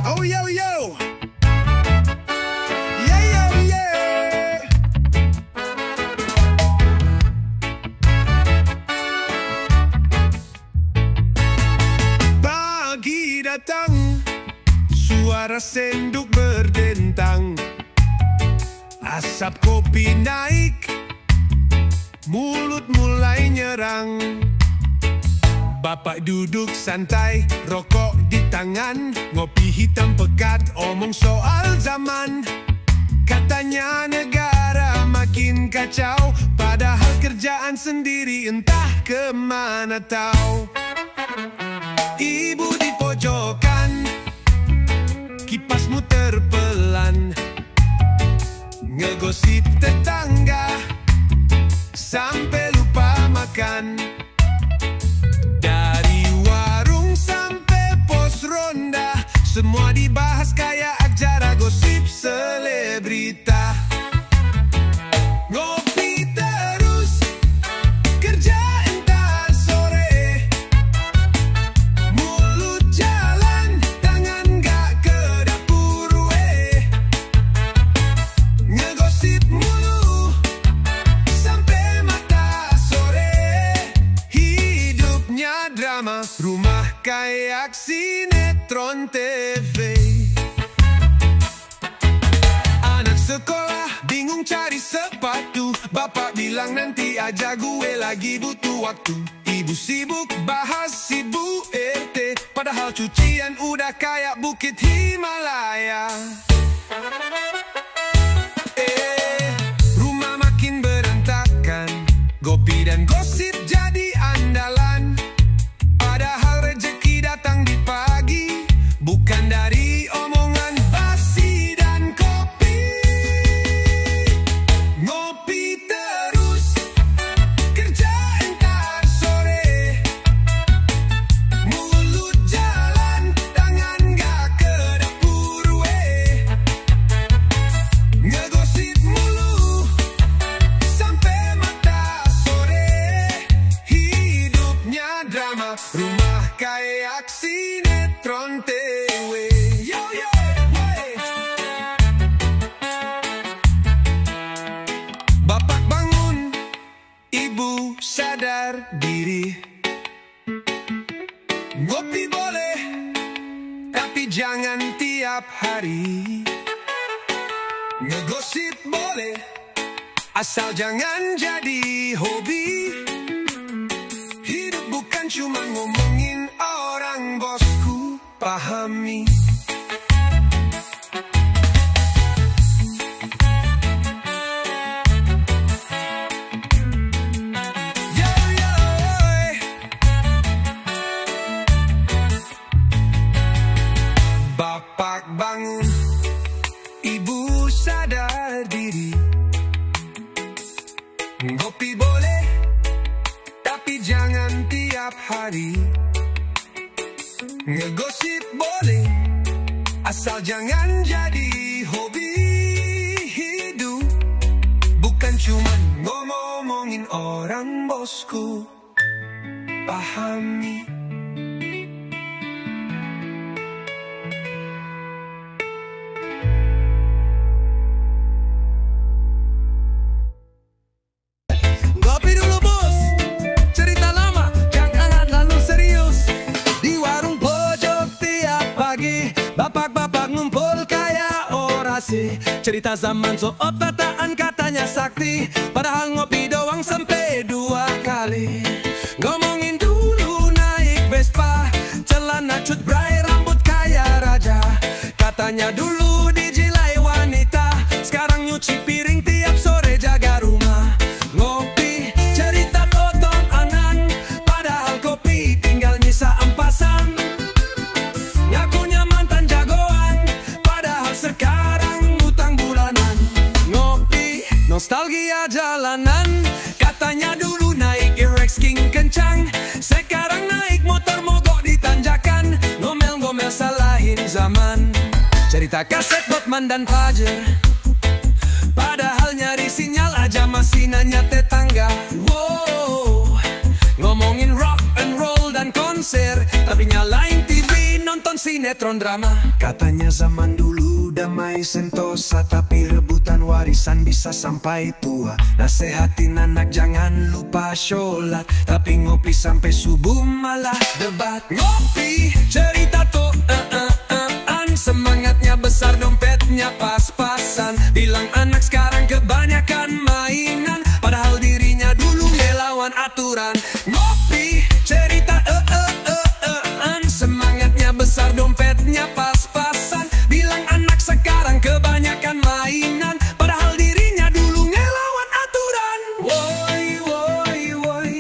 Oh yo yo, yeah yo yeah. Pagi datang, suara senduk berdentang, asap kopi naik, mulut mulai nyerang. Bapak duduk santai, rokok di tangan, ngopi hitam pekat, omong soal zaman. Katanya negara makin kacau, padahal kerjaan sendiri entah kemana tahu. Ibu di pojokan, kipas muter pelan, ngegosip tetangga sampai lupa makan. Dari warung sampai pos ronda, semua dibahas kayak acara gosip selebrita. Ngopi terus, kerja entar sore, mulut jalan, tangan gak ke dapur weh. Ngegosip mulu sampai mata sore, hidupnya drama, rumah kayak sinetron TV. Anak sekolah bingung cari sepatu, bapak bilang nanti aja gue lagi butuh waktu. Ibu sibuk bahas ibu RT, padahal cucian udah kayak bukit Himalaya. Rumah makin berantakan, kopi dan gosip jadi andalan. Padahal rezeki datang di pagi, bukan dari omongan basi dan kopi. Ngopi terus, kerja entar sore, mulut jalan, tangan gak ke dapur weh. Ngegosip mulu sampai mata sore, hidupnya drama, rumah kayak sinetron TV. Yo yo, hey. Bapak bangun, ibu sadar diri. Ngopi boleh, tapi jangan tiap hari. Ngegosip boleh, asal jangan jadi hobi. Hidup bukan cuma ngomongin orang, bosku, pahami. Yo, yo, oi. Bapak bangun, ibu sadar diri. Ngopi boleh, tapi jangan tiap hari. Ngegosip boleh, asal jangan jadi hobi. Hidup bukan cuma ngomongin orang, bosku, pahami. Ngopi dulu bos, cerita lama jangan lalu serius. Di warung pojok tiap pagi, bapak-bapak ngumpul kayak orasi. Cerita zaman soal tataan katanya sakti, padahal ngopi doang sampai 2 kali. Ngomongin dulu naik Vespa, celana cut bray, rambut kayak raja. Katanya dulu dijilai wanita, sekarang nyuci piring tiap sore jaga rumah. Ngopi cerita totong angan, padahal kopi tinggal nyisa empasan. Ngakunya mantan jagoan, padahal sekarang utang bulanan. Ngopi nostalgia jalanan, katanya dulu naik Rex King kencang, sekarang naik motor mogok di tanjakan. Ngomel-ngomel salahin zaman, cerita kaset Botman dan Fajar, padahal nyari sinyal aja masih nanya tetangga. Wow, ngomongin rock and roll dan konser, tapi nyalain TV nonton sinetron drama. Katanya zaman dulu damai sentosa, tapi rebutan warisan bisa sampai tua. Nasehatin anak jangan lupa sholat, tapi ngopi sampai subuh malah debat. Ngopi, cerita tuh semangatnya besar, dompetnya pas-pasan. Bilang anak sekarang kebanyakan mainan, padahal dirinya dulu ngelawan aturan. Ngopi, cerita semangatnya besar, dompetnya pas-pasan. Bilang anak sekarang kebanyakan mainan, padahal dirinya dulu ngelawan aturan. Woi, woi, woi,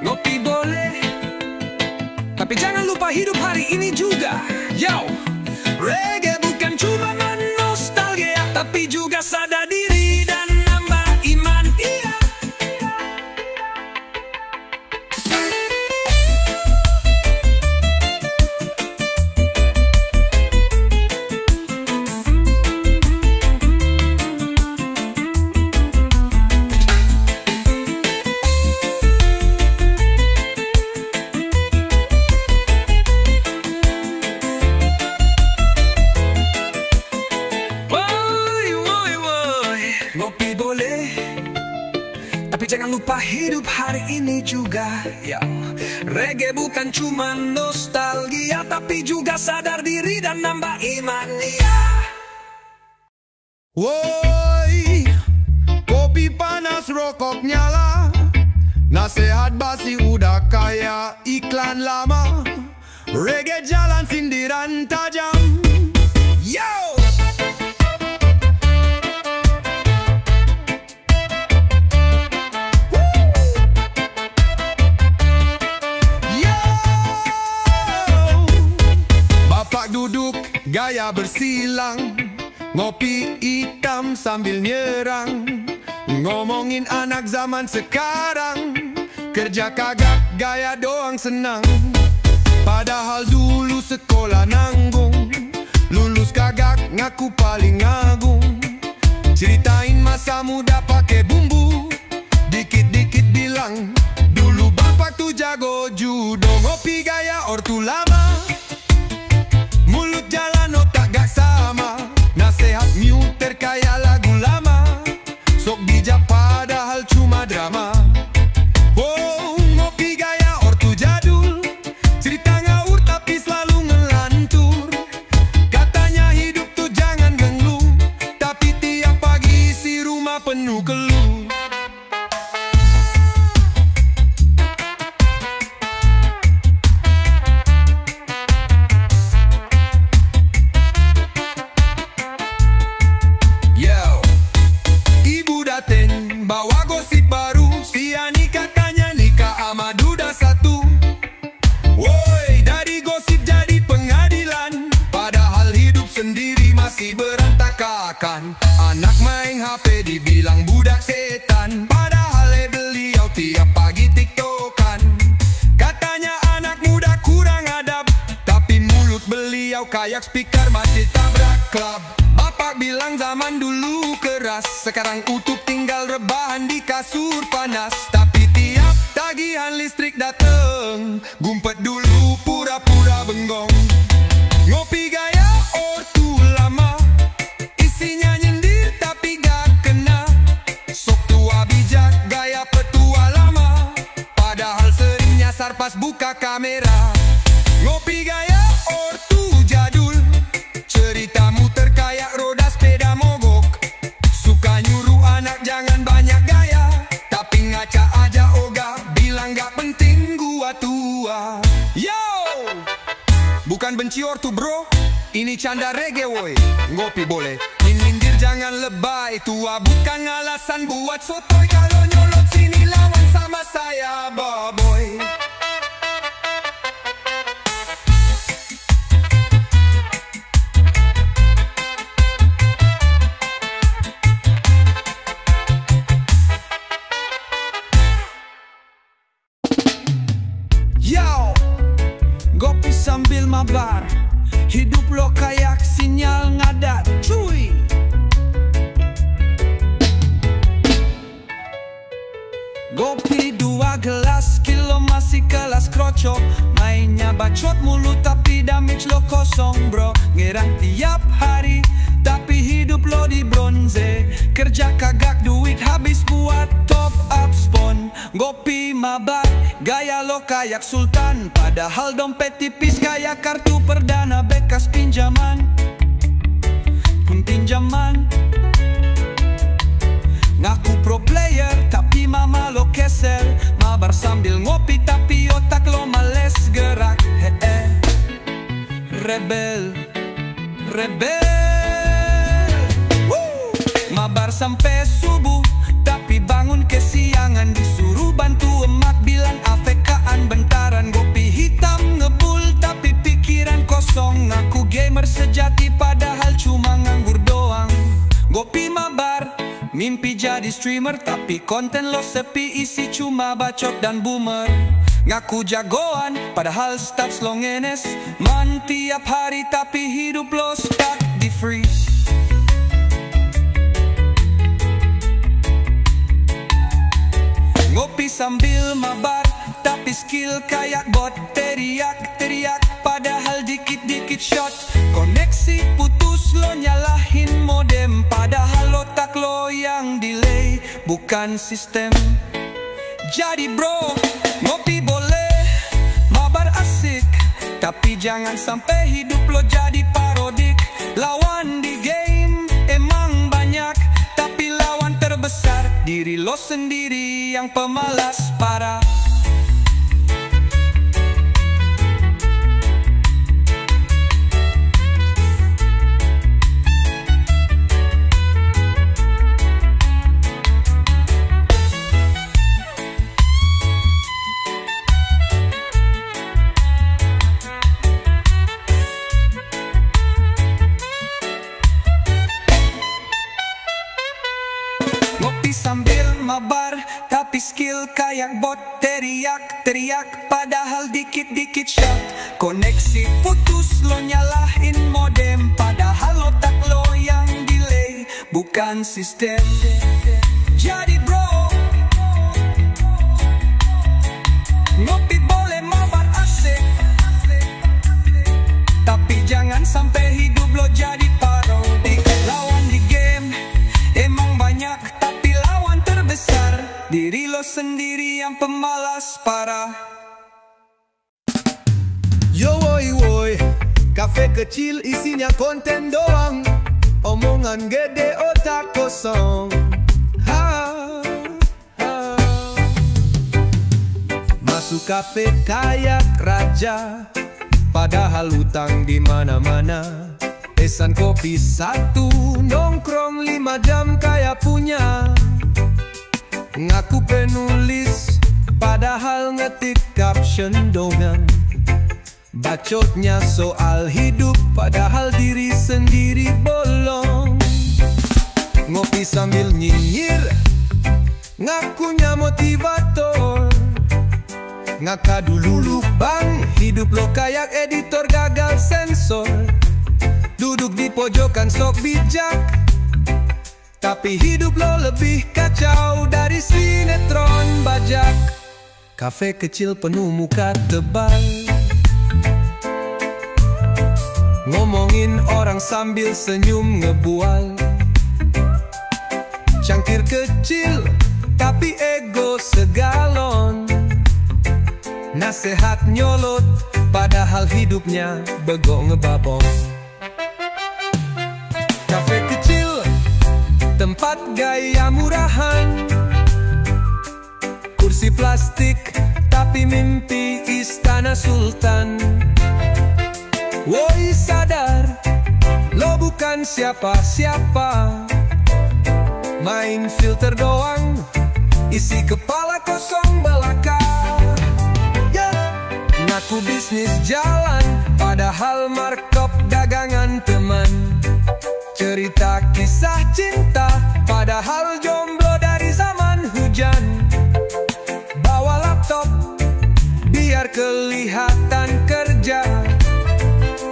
ngopi boleh, tapi jangan lupa hidup hari ini juga. Yo, reggae bukan cuma nostalgia, tapi juga sadar diri dan nambah iman. Iya. Ngopi boleh, tapi jangan lupa hidup hari ini juga. Ya, reggae bukan cuma nostalgia, tapi juga sadar diri dan nambah iman. Ya. Woi, kopi panas rokok nyala, nasehat basi udah kayak iklan lama. Reggae jalan sindiran tajam. Yo! Duduk gaya bersilang, ngopi hitam sambil nyerang. Ngomongin anak zaman sekarang, kerja kagak gaya doang senang. Padahal dulu sekolah nanggung, lulus kagak ngaku paling agung. Ceritain masa muda pakai bumbu, dikit-dikit bilang dulu bapak tuh jago judo. Ngopi gaya ortu lama, mulut jalan otak gak sama. Nasehat muter kayak lagu lama, sok bijak padahal cuma drama. Oh, ngopi gaya ortu jadul, cerita ngawur tapi selalu ngelantur. Katanya hidup tuh jangan gengglu, tapi tiap pagi isi rumah penuh keluh. Bawa gosip baru, si Ani katanya nikah sama duda satu. Woi, dari gosip jadi pengadilan, padahal hidup sendiri masih berantakan. Anak main HP dibilang budak setan, padahal beliau tiap pagi tiktokan. Katanya anak muda kurang adab, tapi mulut beliau kayak speaker masih tabrak klub. Bapak bilang zaman dulu keras, sekarang utuh tinggal rebahan di kasur panas. Tapi tiap tagihan listrik dateng, gumpet dulu pura-pura bengong. Ngopi gaya ortu lama, isinya nyindir tapi gak kena. Sok tua bijak gaya petua lama, padahal sering nyasar pas buka kamera. Ngopi gaya ortu jadul, cerita muter kayak roda sepeda mogok. Suka nyuruh anak jangan banyak gaya, tapi ngaca aja ogah, bilang gak penting gua tua. Yo! Bukan benci ortu bro, ini canda reggae woi. Ngopi boleh, nyindir jangan lebay. Tua bukan alasan buat sotoy, kalau nyolot sini lawan sama saya baboy. Yo, ngopi sambil mabar, hidup lo kayak sinyal ngadat, cuy. Ngopi 2 gelas, kilo masih bro, ngerang tiap hari, tapi hidup lo di bronze. Kerja kagak duit habis buat top up spon. Ngopi mabar, gaya lo kayak sultan, padahal dompet tipis kayak kartu perdana bekas pinjaman. Pinjaman. Ngaku pro player, tapi mama lo keser. Mabar sambil ngopi, tapi otak lo males gerak. Rebel, rebel. Mabar sampai subuh, tapi bangun kesiangan. Disuruh bantu emak, bilang AFK-an bentaran. Ngopi hitam ngebul, tapi pikiran kosong. Ngaku gamer sejati, padahal cuma nganggur doang. Ngopi mabar, mimpi jadi streamer, tapi konten lo sepi, isi cuma bacot dan boomer. Ngaku jagoan, padahal stats lo ngenes. Man tiap hari, tapi hidup lo stuck di freeze. Ngopi sambil mabar, tapi skill kayak bot. Teriak-teriak, padahal dikit-dikit shot. Koneksi putus, lo nyalahin modem, padahal otak lo yang delay, bukan sistem. Jadi bro, ngopi boleh, mabar asik, tapi jangan sampai hidup lo jadi parodik. Lawan di game emang banyak, tapi lawan terbesar diri lo sendiri yang pemalas parah. Ngopi sambil mabar, tapi skill kayak bot. Teriak-teriak, padahal dikit-dikit shot. Koneksi putus, lo nyalahin modem, padahal otak lo yang delay, bukan sistem. Jadi bro, ngopi boleh, mabar asik, tapi jangan sampai hidup lo jadi parodik. Lawan di game emang banyak, tapi lawan terbesar diri lo sendiri yang pemalas parah. Yo woi woi, kafe kecil isinya konten doang, omongan gede otak kosong. Masuk kafe kayak raja, padahal utang di mana-mana. Pesan kopi satu, nongkrong 5 jam kayak punya. Ngaku penulis, padahal ngetik caption doang. Bacotnya soal hidup, padahal diri sendiri bolong. Ngopi sambil nyinyir, ngakunya motivator. Ngaka dulu bang, hidup lo kayak editor gagal sensor. Duduk di pojokan sok bijak, tapi hidup lo lebih kacau dari sinetron bajak. Kafe kecil penuh muka tebal, ngomongin orang sambil senyum ngebual. Cangkir kecil, tapi ego segalon. Nasehat nyolot, padahal hidupnya begok ngebabong. Kafe kecil, tempat gaya murahan. Kursi plastik, tapi mimpi istana sultan. Woi sadar, lo bukan siapa-siapa. Main filter doang, isi kepala kosong belaka. Ngaku bisnis jalan, padahal markup dagangan teman. Cerita kisah cinta, padahal jomblo dari zaman hujan. Bawa laptop, biar kelihatan kerja,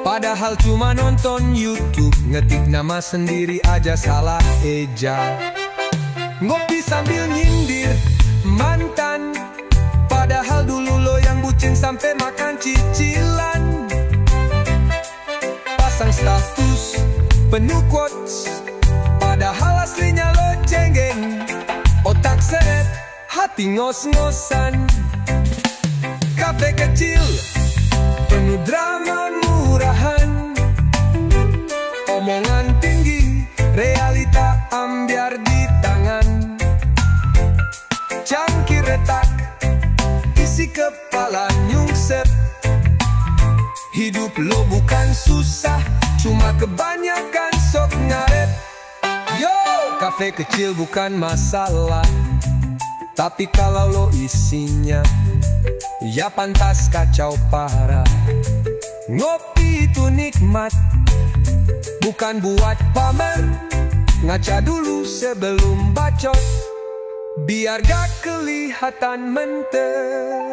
padahal cuma nonton YouTube. Ngetik nama sendiri aja salah eja. Ngopi sambil nyindir mantan, padahal dulu lo yang bucin sampai makan cicilan. Pas Pasang status penuh quotes, padahal aslinya lo cengeng. Otak set, hati ngos-ngosan. Kafe kecil penuh drama murahan, omongan tinggi, realita ambiar di tangan. Cangkir retak, isi kepala nyungsep. Hidup lo bukan susah, cuma kebanyakan sok ngaret. Yo, kafe kecil bukan masalah, tapi kalau lo isinya, ya pantas kacau parah. Ngopi itu nikmat, bukan buat pamer. Ngaca dulu sebelum bacot, biar gak kelihatan menter.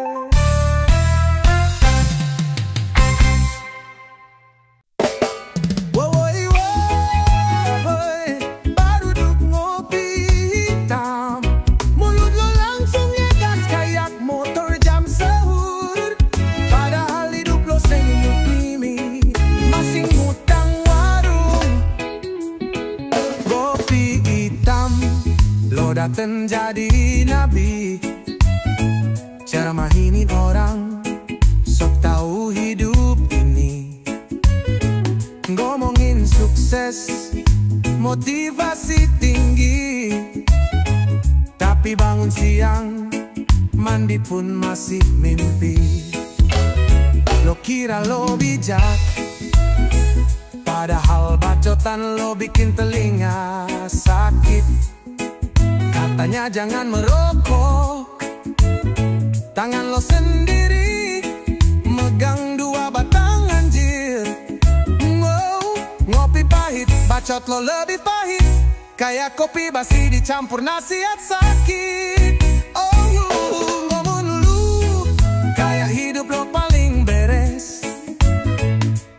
Baru duduk ngopi hitam, mulut lo langsung ngegas kayak motor jam sahur. Padahal hidup lo senyum mimi, masih ngutang warung. Kopi hitam, lo dateng jadi nabi, ceramahin orang, sok tahu hidup ini. Ngomongin sukses, motivasi tinggi, tapi bangun siang, mandi pun masih mimpi. Lo kira lo bijak, padahal bacotan lo bikin telinga sakit. Katanya jangan merokok, tangan lo sendiri megang dua batang anjir. Ngopi pahit, bacot lo lebih pahit, kayak kopi basi dicampur nasihat sakit. Oh, ngomong lu kayak hidup lo paling beres,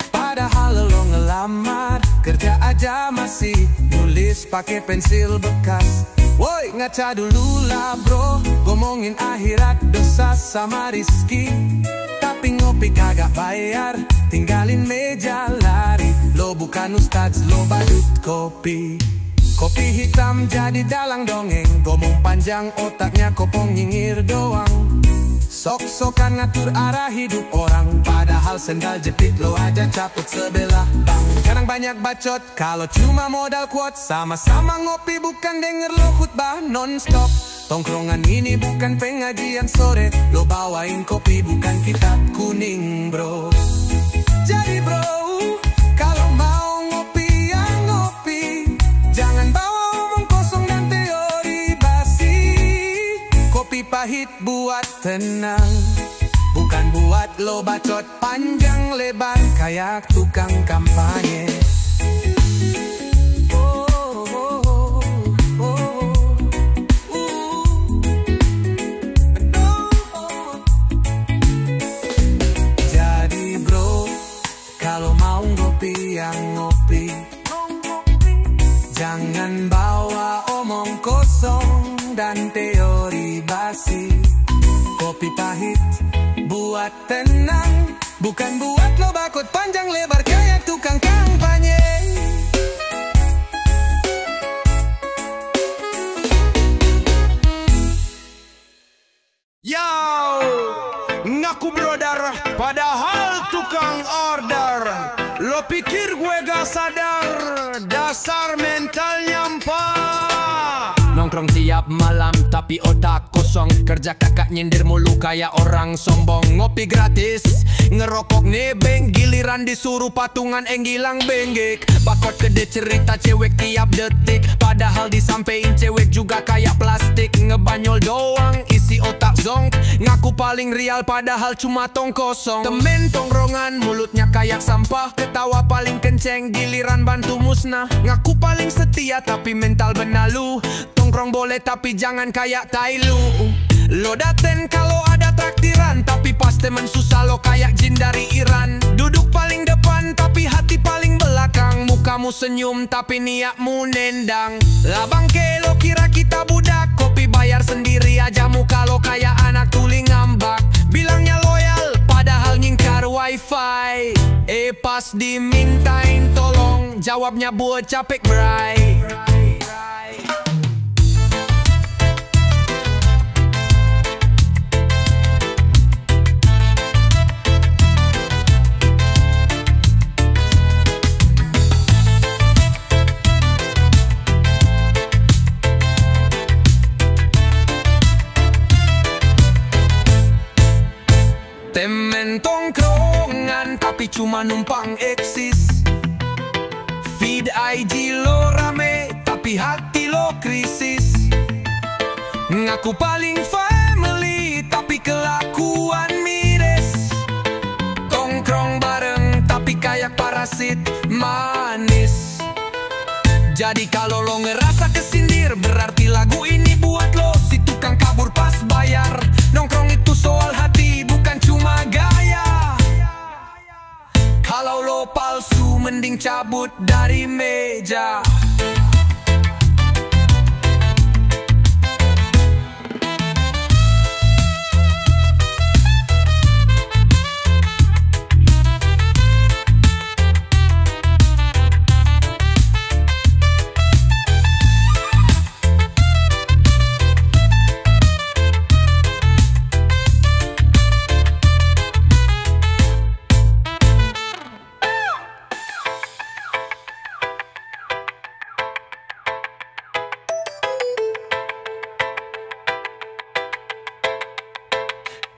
padahal lo ngelamar kerja aja masih nulis pakai pensil bekas. Woi, ngaca dulu lah bro, ngomongin akhirat, dosa sama rizki. Tapi ngopi kagak bayar, tinggalin meja lari. Lo bukan ustadz, lo badut kopi. Kopi hitam jadi dalang dongeng, ngomong panjang otaknya kopong nyingir doang. Sok-sokan ngatur arah hidup orang, padahal sendal jepit lo aja caput sebelah bang. Jarang banyak bacot, kalau cuma modal quote. Sama-sama ngopi bukan denger lo khutbah non-stop. Tongkrongan ini bukan pengajian sore, lo bawain kopi bukan kitab kuning bro. Jadi bro, kalau mau ngopi ya ngopi, jangan bawa omong kosong dan teori basi. Kopi pahit buat tenang, bukan buat lo bacot panjang lebar kayak tukang kampanye. Jadi bro, kalau mau ngopi ya ngopi, jangan bawa omong kosong dan teori basi. Kopi pahit buat tenang, bukan buat lo bakut panjang lebar kayak tukang kampanye. Yo, ngaku brother, padahal tukang order. Lo pikir gue gak sadar, dasar mental nyampah. Nongkrong tiap malam tapi otak kosong, kerja kakak nyindir mulu kayak orang sombong. Ngopi gratis, ngerokok nebeng, giliran disuruh patungan gilang benggek. Bakot gede cerita cewek tiap detik, padahal disampein cewek juga kayak plastik. Ngebanyol doang, isi otak zonk, ngaku paling real padahal cuma tong kosong. Temen tongkrongan mulutnya kayak sampah, ketawa paling kenceng giliran bantu musnah. Ngaku paling setia tapi mental benalu, tongkrong boleh tapi jangan kayak Tailu. Lo daten kalau ada traktiran, tapi pas temen susah lo kayak jin dari Iran. Duduk paling depan tapi hati paling belakang, mukamu senyum tapi niatmu nendang. Lah bangke lo kira kita budak, kopi bayar sendiri aja muka lo kayak anak tuli ngambak. Bilangnya loyal padahal nyingkar wifi. Pas dimintain tolong, jawabnya buat capek bray. Temen tongkrongan tapi cuma numpang eksis. Feed IG lo rame tapi hati lo krisis. Ngaku paling family tapi kelakuan miris. Tongkrong bareng tapi kayak parasit manis. Jadi kalau lo ngerasa kesindir, berarti lagu ini buat lo. Si tukang kabur pas bayar. Nongkrong itu soal hati, bukan cuma gaya. Kalau lo palsu, mending cabut dari meja.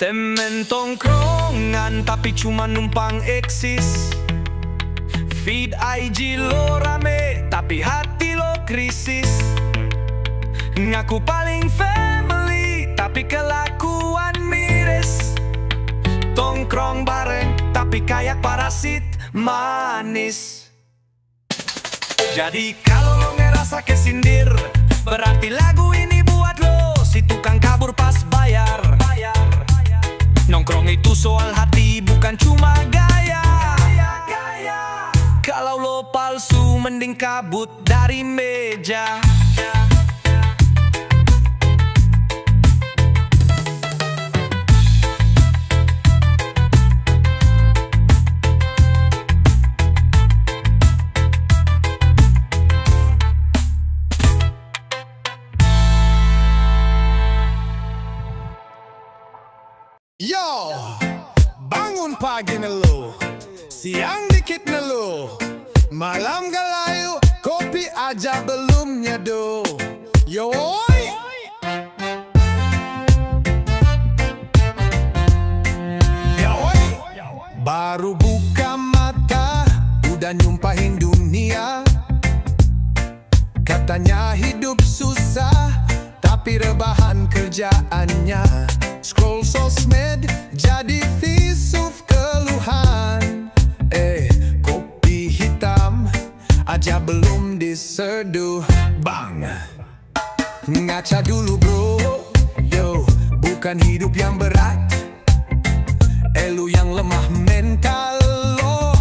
Temen tongkrongan tapi cuma numpang eksis. Feed IG lo rame tapi hati lo krisis. Ngaku paling family tapi kelakuan miris. Tongkrong bareng tapi kayak parasit manis. Jadi kalau lo ngerasa kesindir, berarti lagu ini buat lo. Si tukang kabur pas bayar. Nongkrong itu soal hati, bukan cuma gaya. Kalau lo palsu, mending kabut dari meja. Yo, bangun pagi nelu, siang dikit nelu, malam galayu, kopi aja belum nyeduh. Yo, oi. Yo, oi. Baru buka mata, udah nyumpahin dunia. Katanya hidup susah, tapi rebahan kerjaannya. Scroll sosmed jadi fisuf keluhan. Kopi hitam aja belum diseduh. Bang, ngaca dulu bro. Yo, bukan hidup yang berat. Lu yang lemah mental lo.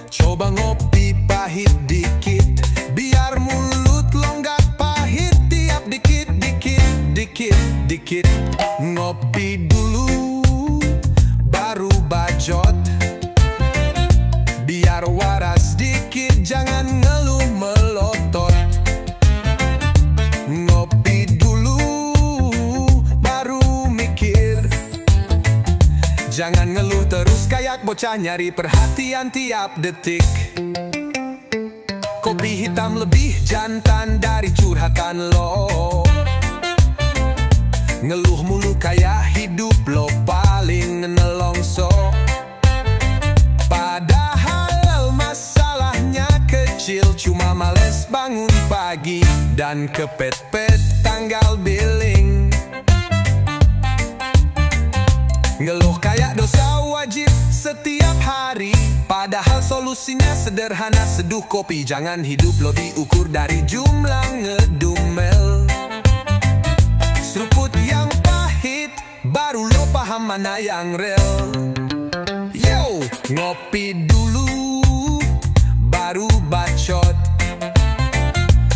Coba ngopi pahit dikit, biar mulut lo nggak pahit tiap dikit. Dikit ngopi dulu baru bacot, biar waras dikit, jangan ngeluh melotot. Ngopi dulu baru mikir, jangan ngeluh terus kayak bocah nyari perhatian tiap detik. Kopi hitam lebih jantan dari curhatan lo. Ngeluh mulu kayak hidup lo paling nelongso. Padahal masalahnya kecil, cuma males bangun pagi dan kepet-pet tanggal billing. Ngeluh kayak dosa wajib setiap hari, padahal solusinya sederhana, seduh kopi. Jangan hidup lo diukur dari jumlah ngedumel. Seruput yang pahit, baru lo paham mana yang real. Yo, ngopi dulu, baru bacot.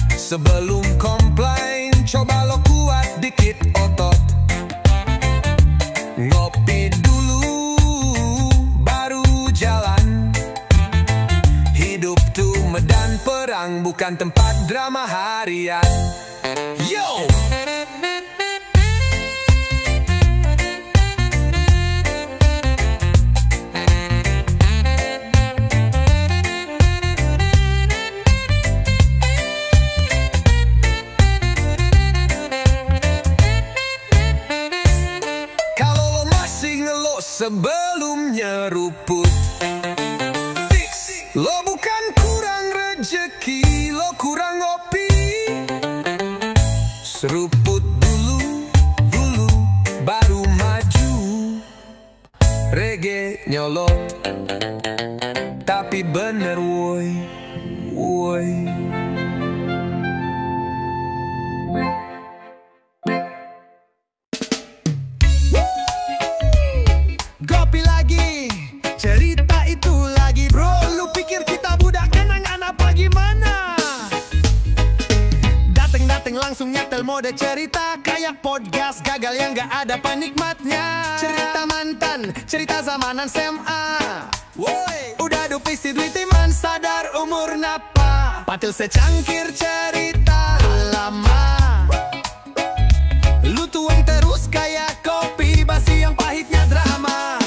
Sebelum komplain, coba lo kuat dikit otot. Ngopi dulu, baru jalan. kurang, bukan tempat drama harian. Yo! Kalau lo masih ngeluh sebelum nyeruput, lo bukan kurang rejeki, lo kurang ngopi. Seruput dulu, baru maju. Reggae nyolot, tapi bener woi. Kopi lagi, cerita itu lagi bro. Lu pikir kita budak kenangan apa gimana? Dateng langsung nyetel mode cerita, kayak podcast gagal yang gak ada penikmatnya. Cerita mantan, cerita zamanan SMA. Woi, udah dupisi duit iman, sadar umur napa. Patil secangkir cerita lama. Lu tuang terus kayak kopi basi yang pahitnya drama.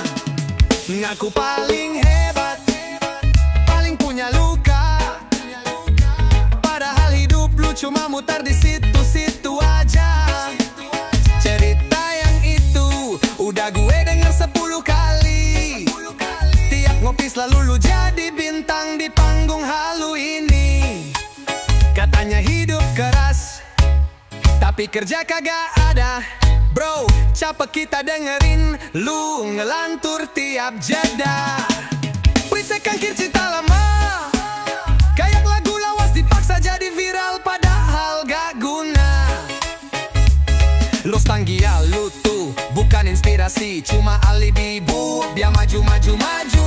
Ngaku paling hebat, paling punya luka. Padahal hidup lu cuma muter di situ-situ aja. Cerita yang itu udah gue denger 10 kali. Tiap ngopi selalu lu jadi bintang di panggung halu ini. Katanya hidup keras, tapi kerja kagak ada. Bro, capek kita dengerin lu ngelantur tiap jeda. Berisik kangkir cinta lama, kayak lagu lawas dipaksa jadi viral padahal gak guna. Nostalgia lu tuh bukan inspirasi, cuma alibi bu, biar maju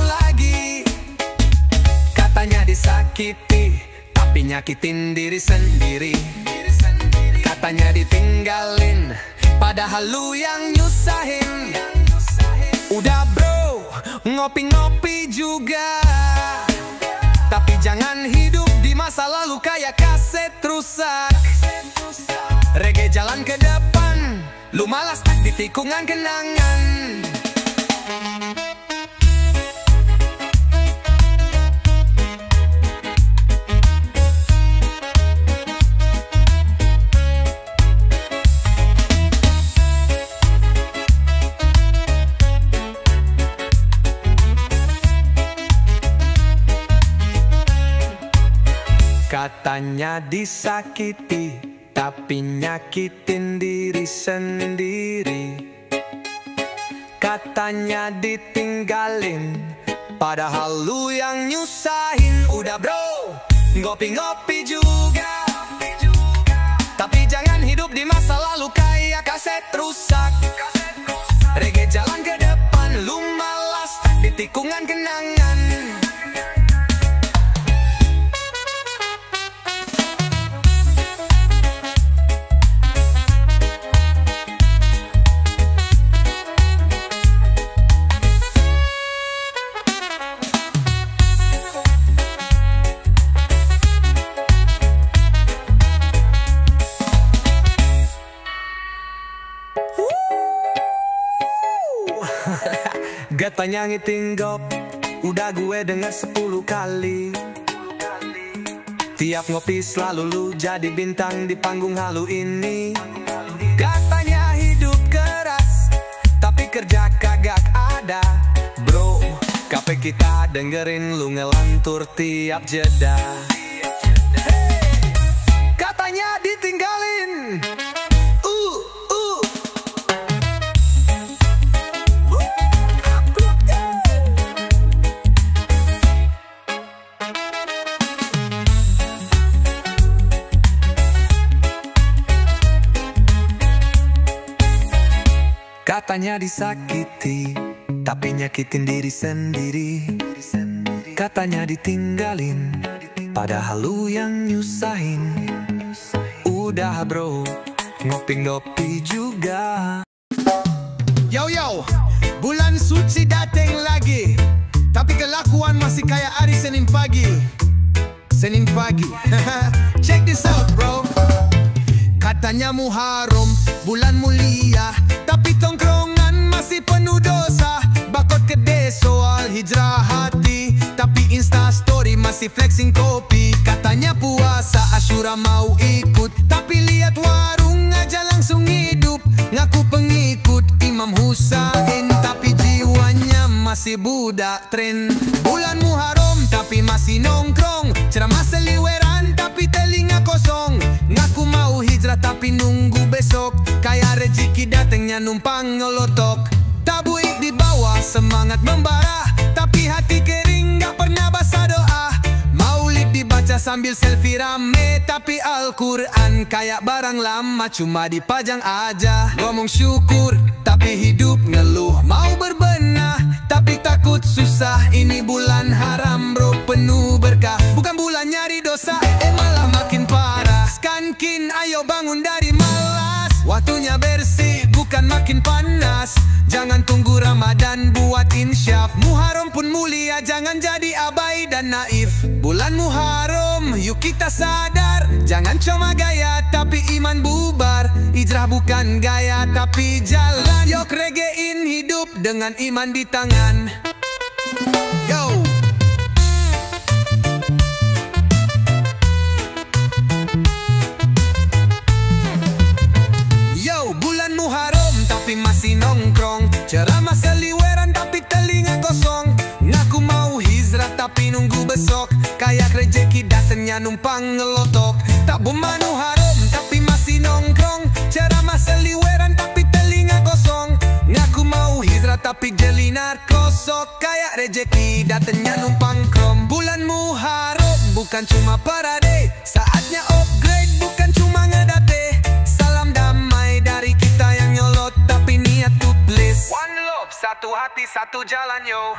lagi. Katanya disakiti, tapi nyakitin diri sendiri. Katanya ditinggalin, padahal lu yang nyusahin. Udah bro, ngopi-ngopi juga, tapi jangan hidup di masa lalu kayak kaset rusak. Reggae jalan ke depan, lu malas di tikungan kenangan. Katanya disakiti, tapi nyakitin diri sendiri. Katanya ditinggalin, padahal lu yang nyusahin. Udah bro, ngopi-ngopi juga, tapi jangan hidup di masa lalu kayak kaset rusak. Reggae jalan ke depan, lu malas di tikungan kenangan. Katanya ngitinggop, udah gue denger 10 kali. Tiap ngopi selalu lu jadi bintang di panggung halu ini. Katanya hidup keras, tapi kerja kagak ada. Bro, kape kita dengerin lu ngelantur tiap jeda. Katanya ditinggalin, katanya disakiti, tapi nyakitin diri sendiri. Katanya ditinggalin, padahal lu yang nyusahin. Udah bro, ngopi-ngopi juga. Yo, bulan suci dateng lagi, tapi kelakuan masih kayak hari Senin pagi. Senin pagi. Check this out bro. Katanya Muharram, bulan mulia, tapi tongkrongan masih penuh dosa. Bakot kedai soal hijrah hati, tapi Insta story masih flexing kopi. Katanya puasa Asyura mau ikut, tapi lihat warung aja langsung hidup. Ngaku pengikut Imam Husain, tapi jiwanya masih budak tren. Bulan Muharram tapi masih nongkrong, ceramah seliweran tapi telinga kosong. Ngaku mau hijrah tapi nunggu besok, kayak rezeki datangnya numpang ngelotok. Tabuik di bawah semangat membara, tapi hati kering gak pernah baca doa. Maulid dibaca sambil selfie rame, tapi Al-Quran kayak barang lama cuma dipajang aja. Ngomong syukur tapi hidup ngeluh, mau berbenah tapi takut susah. Ini bulan haram bro, penuh berkah, bukan bulan nyari dosa, malah makin parah. Skankin ayo bangun dari malas, waktunya bersih bukan makin panas. Jangan tunggu Ramadan buat insyaf, Muharram pun mulia, jangan jadi abai dan naif. Bulan Muharram yuk kita sadar, jangan cuma gaya tapi iman bubar. Hijrah bukan gaya tapi jalan, yuk regein hidup dengan iman di tangan. Yo. Bulan Muharram tapi masih nongkrong, ceramah seliweran tapi telinga kosong. Ngaku mau hijrah tapi nunggu besok, kayak rezeki datangnya numpang ngelotok. Tak buman Muharram tapi masih nongkrong, ceramah seliweran tapi telinga kosong. Ngaku mau hijrah tapi jelinar kosok, kayak rezeki datangnya numpang krom. Bulan Muharram bukan cuma parade, saatnya upgrade bukan cuma ngedate. Salam damai dari kita yang nyolot, tapi niat to bliss. One love, satu hati, satu jalan yo.